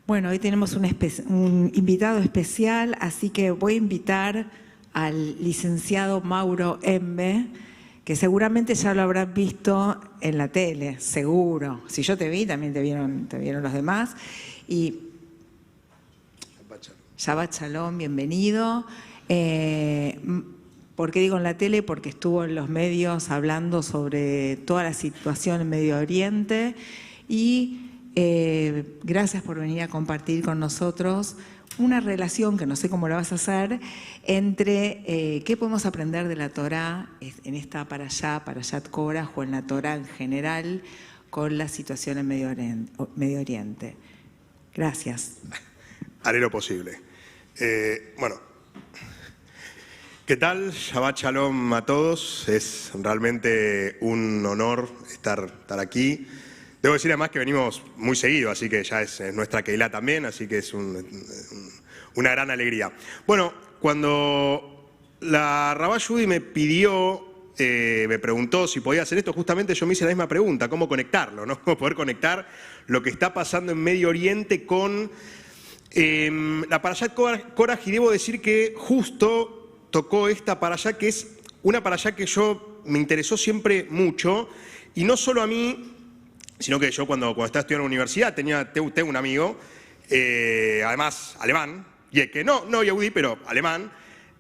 Bueno, hoy tenemos un invitado especial, así que voy a invitar al licenciado Mauro Embe, que seguramente ya lo habrán visto en la tele, seguro. Si yo te vi, también te vieron los demás. Y Shabbat Shalom, bienvenido. ¿Por qué digo en la tele? Porque estuvo en los medios hablando sobre toda la situación en Medio Oriente y gracias por venir a compartir con nosotros una relación, que no sé cómo la vas a hacer, entre qué podemos aprender de la Torá en esta Parashat Korah, o en la Torá en general, con la situación en Medio Oriente. Gracias. Haré lo posible. Bueno, ¿qué tal? Shabbat Shalom a todos. Es realmente un honor estar aquí. Debo decir además que venimos muy seguido, así que ya es nuestra Keilah también, así que es una gran alegría. Bueno, cuando la Rabá Judy me preguntó si podía hacer esto, justamente yo me hice la misma pregunta, ¿cómo conectarlo? ¿No? ¿Cómo poder conectar lo que está pasando en Medio Oriente con la Parashat Korah? Y debo decir que justo tocó esta Parashat, que es una Parashat que me interesó siempre mucho, y no solo a mí, sino que yo cuando estaba estudiando en la universidad tengo un amigo, además alemán, que no yehudí, pero alemán,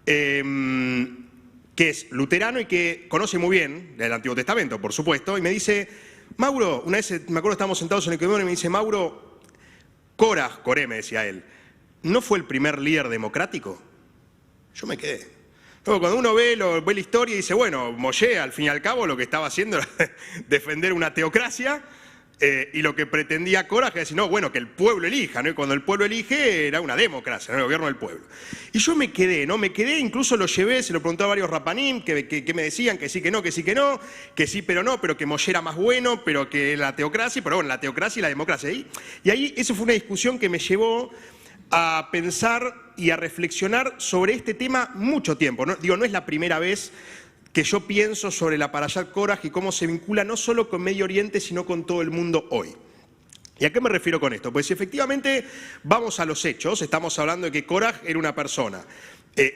que es luterano y que conoce muy bien el Antiguo Testamento, por supuesto, y me dice, Mauro, una vez me acuerdo estábamos sentados en el comedor y me dice, Mauro, Coré me decía él, ¿no fue el primer líder democrático? Yo me quedé. Luego, cuando uno ve la historia y dice, bueno, Moshe al fin y al cabo lo que estaba haciendo era defender una teocracia, y lo que pretendía Korah era decir, no, bueno, que el pueblo elija, ¿no? Y cuando el pueblo elige era una democracia, ¿no? El gobierno del pueblo. Y yo me quedé, incluso lo llevé, se lo pregunté a varios rapanim que me decían que sí, que no, que sí, pero no, pero que Moshe era más bueno, pero que la teocracia, pero bueno, la teocracia y la democracia. Y ahí eso fue una discusión que me llevó a pensar y a reflexionar sobre este tema mucho tiempo, ¿no? Digo, no es la primera vez que yo pienso sobre la Parashat Korah y cómo se vincula no solo con Medio Oriente, sino con todo el mundo hoy. ¿Y a qué me refiero con esto? Pues si efectivamente vamos a los hechos, estamos hablando de que Korah era una persona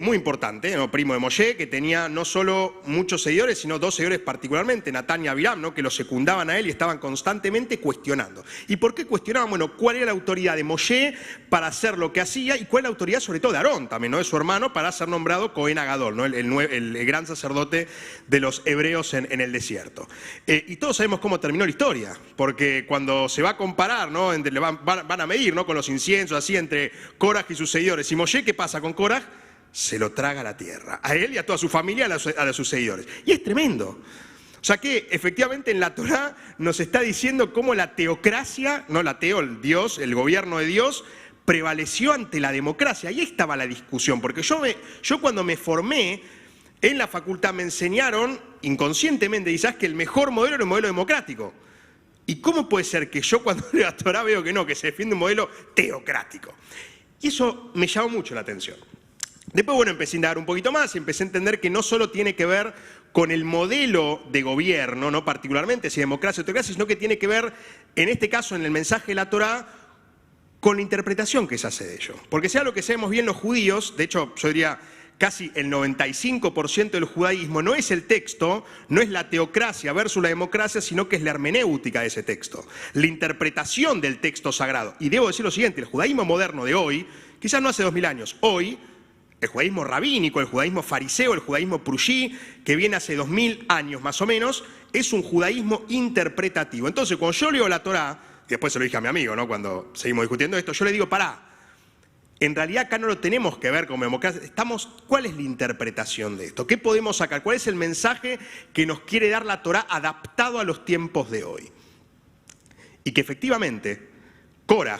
muy importante, ¿no? Primo de Moshe, que tenía no solo muchos seguidores, sino dos seguidores particularmente, Natán y Abiram, ¿no? Que lo secundaban a él y estaban constantemente cuestionando. ¿Y por qué cuestionaban? Bueno, ¿cuál era la autoridad de Moshe para hacer lo que hacía? Y cuál es la autoridad sobre todo de Aarón también, ¿no? De su hermano, para ser nombrado Cohen Agadol, ¿no? el gran sacerdote de los hebreos en el desierto. Y todos sabemos cómo terminó la historia, porque cuando se va a comparar, ¿no? Van a medir, ¿no? Con los inciensos, así, entre Korah y sus seguidores. Y Moshe, ¿qué pasa con Korah? Se lo traga a la tierra, a él y a toda su familia, a sus seguidores. Y es tremendo. O sea que efectivamente en la Torá nos está diciendo cómo la teocracia, no la teo, el Dios, el gobierno de Dios, prevaleció ante la democracia. Ahí estaba la discusión, porque yo cuando me formé en la facultad me enseñaron inconscientemente, quizás, que el mejor modelo era un modelo democrático. ¿Y cómo puede ser que yo cuando leo la Torá veo que no, que se defiende un modelo teocrático? Y eso me llamó mucho la atención. Después, bueno, empecé a indagar un poquito más y empecé a entender que no solo tiene que ver con el modelo de gobierno, no particularmente si democracia o teocracia, sino que tiene que ver, en este caso, en el mensaje de la Torá, con la interpretación que se hace de ello. Porque sea lo que sabemos bien los judíos, de hecho, yo diría casi el 95% del judaísmo no es el texto, no es la teocracia versus la democracia, sino que es la hermenéutica de ese texto, la interpretación del texto sagrado. Y debo decir lo siguiente, el judaísmo moderno de hoy, quizás no hace 2000 años, hoy, el judaísmo rabínico, el judaísmo fariseo, el judaísmo prushí, que viene hace 2000 años más o menos, es un judaísmo interpretativo. Entonces, cuando yo leo la Torá, y después se lo dije a mi amigo, ¿no? Cuando seguimos discutiendo esto, yo le digo, pará, en realidad acá no lo tenemos que ver como democracia, ¿cuál es la interpretación de esto? ¿Qué podemos sacar? ¿Cuál es el mensaje que nos quiere dar la Torá adaptado a los tiempos de hoy? Y que efectivamente, Korah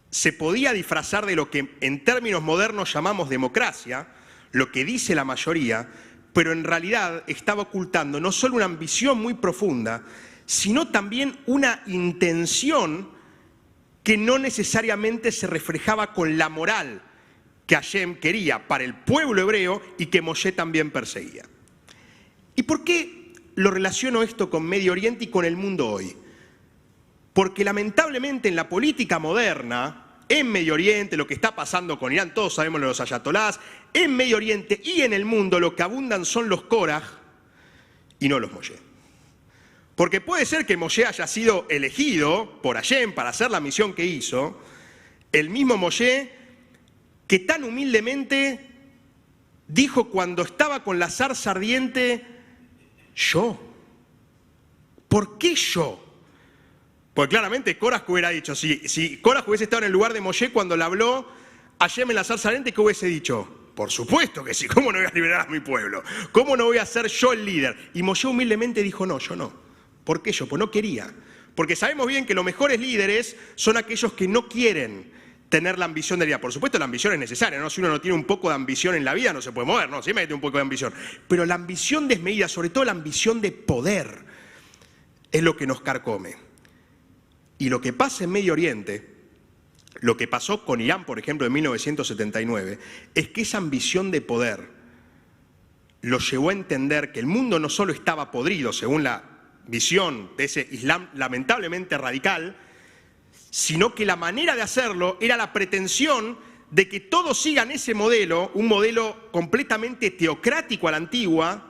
se podía disfrazar de lo que en términos modernos llamamos democracia, lo que dice la mayoría, pero en realidad estaba ocultando no solo una ambición muy profunda, sino también una intención que no necesariamente se reflejaba con la moral que Hashem quería para el pueblo hebreo y que Moshe también perseguía. ¿Y por qué lo relaciono esto con Medio Oriente y con el mundo hoy? Porque lamentablemente en la política moderna, en Medio Oriente, lo que está pasando con Irán, todos sabemos de los ayatolás, en Medio Oriente y en el mundo lo que abundan son los Koraj y no los Moshe. Porque puede ser que Moshe haya sido elegido por Hashem para hacer la misión que hizo, el mismo Moshe que tan humildemente dijo cuando estaba con la zarza ardiente, yo. ¿Por qué yo? Porque claramente Koraj hubiera dicho, si Koraj hubiese estado en el lugar de Moshe cuando le habló Hashem en la zarza ardiente, ¿qué hubiese dicho? Por supuesto que sí, ¿cómo no voy a liberar a mi pueblo? ¿Cómo no voy a ser yo el líder? Y Moshe humildemente dijo, no, yo no. ¿Por qué yo? Pues no quería. Porque sabemos bien que los mejores líderes son aquellos que no quieren tener la ambición de vida. Por supuesto, la ambición es necesaria, ¿no? Si uno no tiene un poco de ambición en la vida, no se puede mover, ¿no? Siempre tiene un poco de ambición. Pero la ambición desmedida, sobre todo la ambición de poder, es lo que nos carcome. Y lo que pasa en Medio Oriente, lo que pasó con Irán, por ejemplo, en 1979, es que esa ambición de poder lo llevó a entender que el mundo no solo estaba podrido, según la visión de ese Islam lamentablemente radical, sino que la manera de hacerlo era la pretensión de que todos sigan ese modelo, un modelo completamente teocrático a la antigua,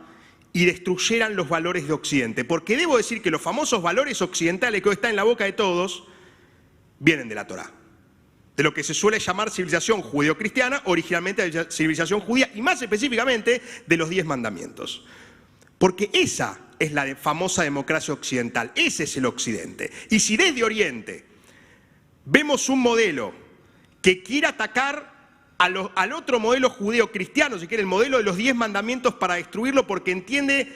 y destruyeran los valores de Occidente. Porque debo decir que los famosos valores occidentales que hoy están en la boca de todos, vienen de la Torá. De lo que se suele llamar civilización judeo-cristiana, originalmente de civilización judía, y más específicamente de los 10 mandamientos. Porque esa es la famosa democracia occidental, ese es el Occidente. Y si desde Oriente vemos un modelo que quiere atacar al otro modelo judeo-cristiano, si quiere, el modelo de los 10 mandamientos para destruirlo, porque entiende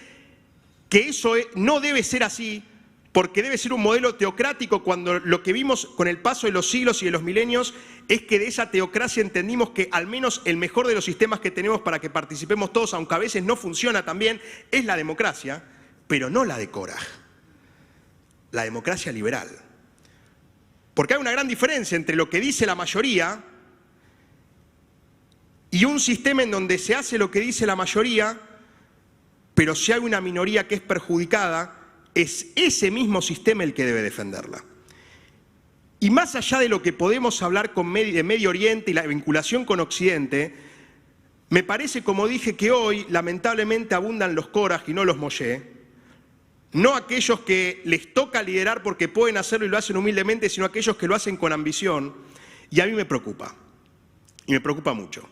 que eso no debe ser así, porque debe ser un modelo teocrático, cuando lo que vimos con el paso de los siglos y de los milenios es que de esa teocracia entendimos que al menos el mejor de los sistemas que tenemos para que participemos todos, aunque a veces no funciona también, es la democracia, pero no la de Koraj, la democracia liberal. Porque hay una gran diferencia entre lo que dice la mayoría y un sistema en donde se hace lo que dice la mayoría, pero si hay una minoría que es perjudicada, es ese mismo sistema el que debe defenderla. Y más allá de lo que podemos hablar de Medio Oriente y la vinculación con Occidente, me parece, como dije, que hoy lamentablemente abundan los Koraj y no los Moshe, no aquellos que les toca liderar porque pueden hacerlo y lo hacen humildemente, sino aquellos que lo hacen con ambición, y a mí me preocupa, y me preocupa mucho.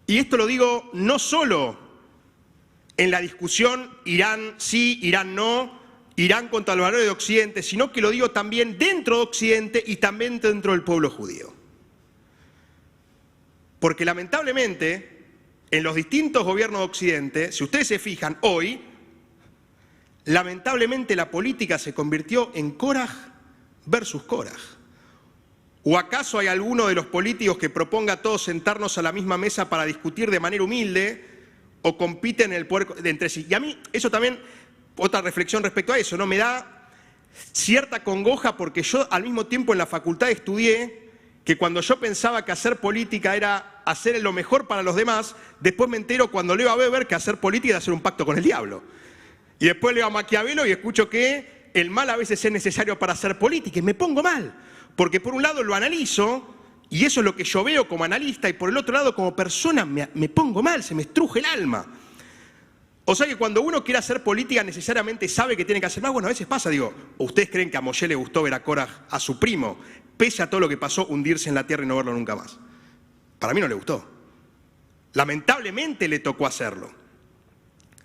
Y esto lo digo no solo en la discusión Irán sí, Irán no, Irán contra los valores de Occidente, sino que lo digo también dentro de Occidente y también dentro del pueblo judío. Porque lamentablemente, en los distintos gobiernos de Occidente, si ustedes se fijan hoy, lamentablemente la política se convirtió en Koraj versus Koraj. ¿O acaso hay alguno de los políticos que proponga a todos sentarnos a la misma mesa para discutir de manera humilde o compiten en el poder entre sí? Y a mí eso también, otra reflexión respecto a eso, ¿no? Me da cierta congoja, porque yo al mismo tiempo en la facultad estudié que cuando yo pensaba que hacer política era hacer lo mejor para los demás, después me entero cuando leo a Weber que hacer política es hacer un pacto con el diablo. Y después leo a Maquiavelo y escucho que el mal a veces es necesario para hacer política, y me pongo mal. Porque por un lado lo analizo, y eso es lo que yo veo como analista, y por el otro lado como persona me pongo mal, se me estruje el alma. O sea que cuando uno quiere hacer política necesariamente sabe que tiene que hacer más. Bueno, a veces pasa, digo, ¿ustedes creen que a Moshe le gustó ver a Koraj, a su primo, pese a todo lo que pasó, hundirse en la tierra y no verlo nunca más? Para mí no le gustó. Lamentablemente le tocó hacerlo.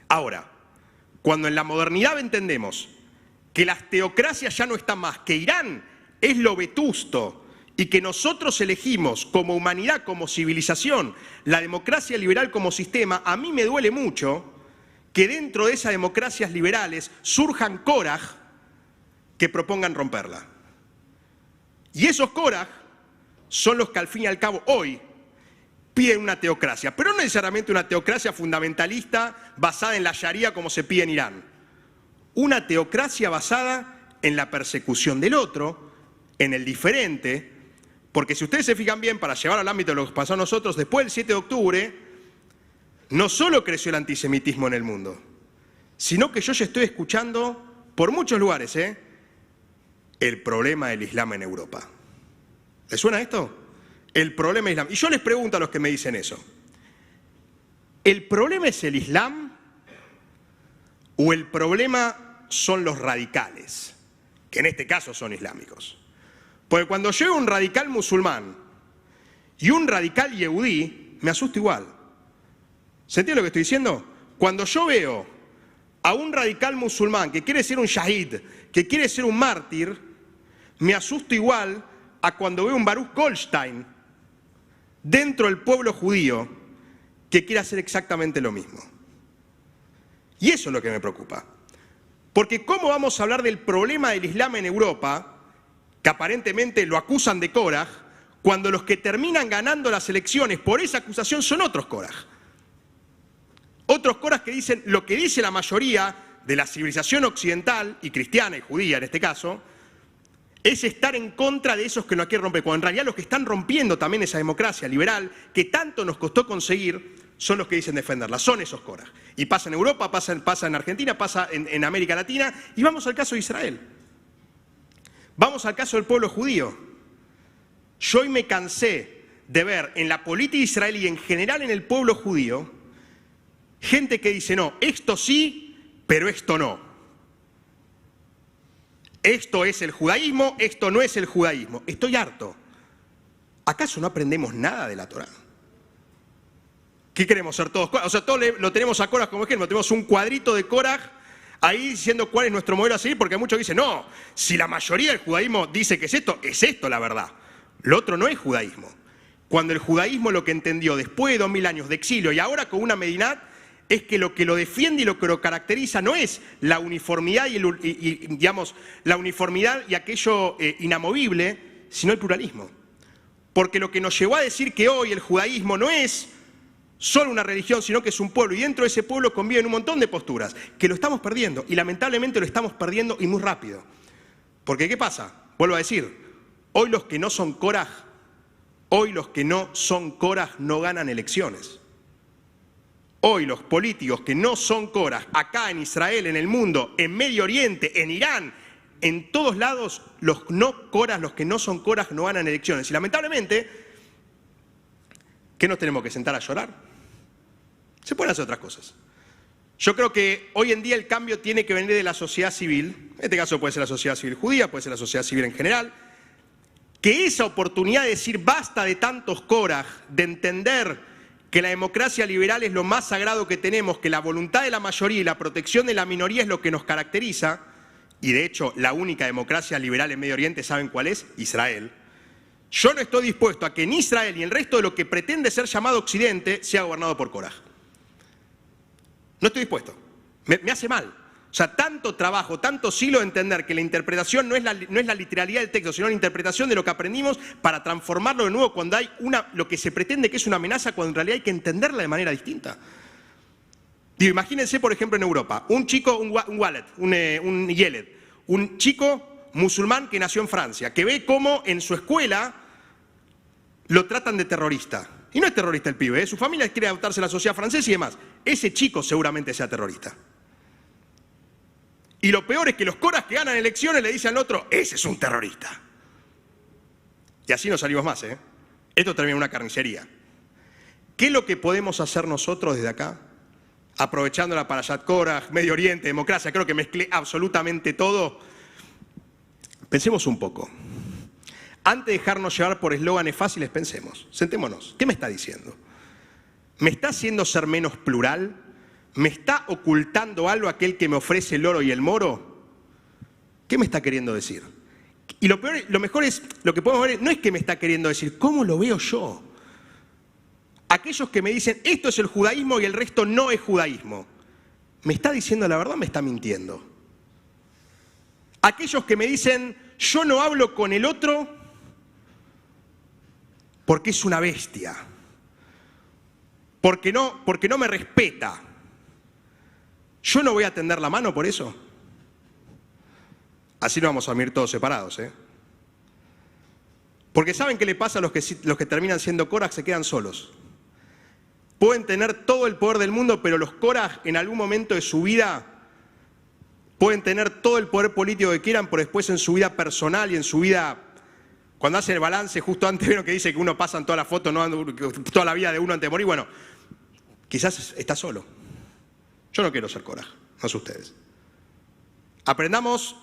Ahora, cuando en la modernidad entendemos que las teocracias ya no están más, que Irán es lo vetusto y que nosotros elegimos como humanidad, como civilización, la democracia liberal como sistema, a mí me duele mucho que dentro de esas democracias liberales surjan Koraj que propongan romperla. Y esos Koraj son los que al fin y al cabo hoy piden una teocracia, pero no necesariamente una teocracia fundamentalista basada en la Sharia como se pide en Irán. Una teocracia basada en la persecución del otro, en el diferente, porque si ustedes se fijan bien, para llevar al ámbito de lo que pasó a nosotros, después del 7 de octubre, no solo creció el antisemitismo en el mundo, sino que yo ya estoy escuchando por muchos lugares, el problema del Islam en Europa. ¿Les suena esto? El problema es Islam. Y yo les pregunto a los que me dicen eso, ¿el problema es el Islam o el problema son los radicales? Que en este caso son islámicos. Porque cuando yo veo un radical musulmán y un radical yehudí, me asusta igual. ¿Se entiende lo que estoy diciendo? Cuando yo veo a un radical musulmán que quiere ser un shahid, que quiere ser un mártir, me asusto igual a cuando veo un Baruch Goldstein dentro del pueblo judío que quiere hacer exactamente lo mismo. Y eso es lo que me preocupa. Porque ¿cómo vamos a hablar del problema del Islam en Europa, que aparentemente lo acusan de Korah, cuando los que terminan ganando las elecciones por esa acusación son otros Korah? Otros Korah que dicen lo que dice la mayoría de la civilización occidental, y cristiana y judía en este caso, es estar en contra de esos que no quieren romper. Cuando en realidad los que están rompiendo también esa democracia liberal, que tanto nos costó conseguir, son los que dicen defenderla, son esos Korah. Y pasa en Europa, pasa en Argentina, pasa en América Latina, y vamos al caso de Israel. Vamos al caso del pueblo judío. Yo hoy me cansé de ver en la política israelí y en general en el pueblo judío, gente que dice, no, esto sí, pero esto no. Esto es el judaísmo, esto no es el judaísmo. Estoy harto. ¿Acaso no aprendemos nada de la Torá? ¿Qué queremos ser todos? O sea, todos lo tenemos a Korah como ejemplo. Tenemos un cuadrito de Korah ahí diciendo cuál es nuestro modelo a seguir, porque muchos dicen, no, si la mayoría del judaísmo dice que es esto la verdad. Lo otro no es judaísmo. Cuando el judaísmo lo que entendió después de 2000 años de exilio y ahora con una Medinat, es que lo defiende y lo que lo caracteriza no es la uniformidad digamos, la uniformidad y aquello inamovible, sino el pluralismo. Porque lo que nos llevó a decir que hoy el judaísmo no es solo una religión, sino que es un pueblo, y dentro de ese pueblo conviven un montón de posturas, que lo estamos perdiendo, y lamentablemente lo estamos perdiendo y muy rápido. Porque ¿qué pasa? Vuelvo a decir, hoy los que no son Korah no ganan elecciones. Hoy los políticos que no son Korah, acá en Israel, en el mundo, en Medio Oriente, en Irán, en todos lados, los que no son Korah no ganan elecciones. Y lamentablemente, ¿qué nos tenemos que sentar a llorar? Se pueden hacer otras cosas. Yo creo que hoy en día el cambio tiene que venir de la sociedad civil, en este caso puede ser la sociedad civil judía, puede ser la sociedad civil en general, que esa oportunidad de decir basta de tantos Korah, de entender que la democracia liberal es lo más sagrado que tenemos, que la voluntad de la mayoría y la protección de la minoría es lo que nos caracteriza, y de hecho la única democracia liberal en Medio Oriente, ¿saben cuál es? Israel. Yo no estoy dispuesto a que ni Israel ni el resto de lo que pretende ser llamado Occidente sea gobernado por Korah. No estoy dispuesto. Me hace mal. O sea, tanto trabajo, tanto siglo de entender que la interpretación no es la literalidad del texto, sino la interpretación de lo que aprendimos para transformarlo de nuevo cuando hay lo que se pretende que es una amenaza, cuando en realidad hay que entenderla de manera distinta. Digo, imagínense, por ejemplo, en Europa, un chico, un Yeled, un chico musulmán que nació en Francia, que ve cómo en su escuela lo tratan de terrorista. Y no es terrorista el pibe, su familia quiere adaptarse a la sociedad francesa y demás. Ese chico seguramente sea terrorista. Y lo peor es que los Korah que ganan elecciones le dicen al otro, ese es un terrorista. Y así no salimos más, ¿eh? Esto termina en una carnicería. ¿Qué es lo que podemos hacer nosotros desde acá? Aprovechando la Parashat Korah, Medio Oriente, democracia, creo que mezclé absolutamente todo. Pensemos un poco. Antes de dejarnos llevar por eslóganes fáciles, pensemos. Sentémonos. ¿Qué me está diciendo? ¿Me está haciendo ser menos plural? ¿Me está ocultando algo aquel que me ofrece el oro y el moro? ¿Qué me está queriendo decir? Y lo mejor es, lo que podemos ver no es que me está queriendo decir, ¿cómo lo veo yo? Aquellos que me dicen, esto es el judaísmo y el resto no es judaísmo. ¿Me está diciendo la verdad o me está mintiendo? Aquellos que me dicen, yo no hablo con el otro porque es una bestia, porque no me respeta. ¿Yo no voy a tender la mano por eso? Así no vamos a dormir todos separados, ¿eh? Porque ¿saben qué le pasa a los que terminan siendo Korah? Se quedan solos. Pueden tener todo el poder del mundo, pero los Korah en algún momento de su vida pueden tener todo el poder político que quieran, pero después en su vida personal y en su vida cuando hace el balance, justo antes vieron que dice que uno pasa en toda la foto, ¿no? Toda la vida de uno antes de morir. Bueno, quizás está solo. Yo no quiero ser Korah, no sé ustedes. Aprendamos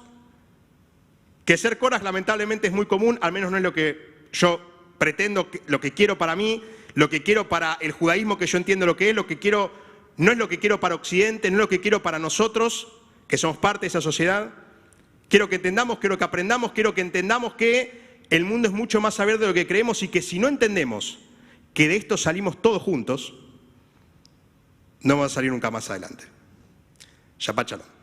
que ser Korah lamentablemente es muy común, al menos no es lo que yo pretendo, lo que quiero para mí, lo que quiero para el judaísmo que yo entiendo lo que es, lo que quiero, no es lo que quiero para Occidente, no es lo que quiero para nosotros, que somos parte de esa sociedad. Quiero que entendamos, quiero que aprendamos, quiero que entendamos que el mundo es mucho más saber de lo que creemos y que si no entendemos que de esto salimos todos juntos, no vamos a salir nunca más adelante. Shabbat Shalom.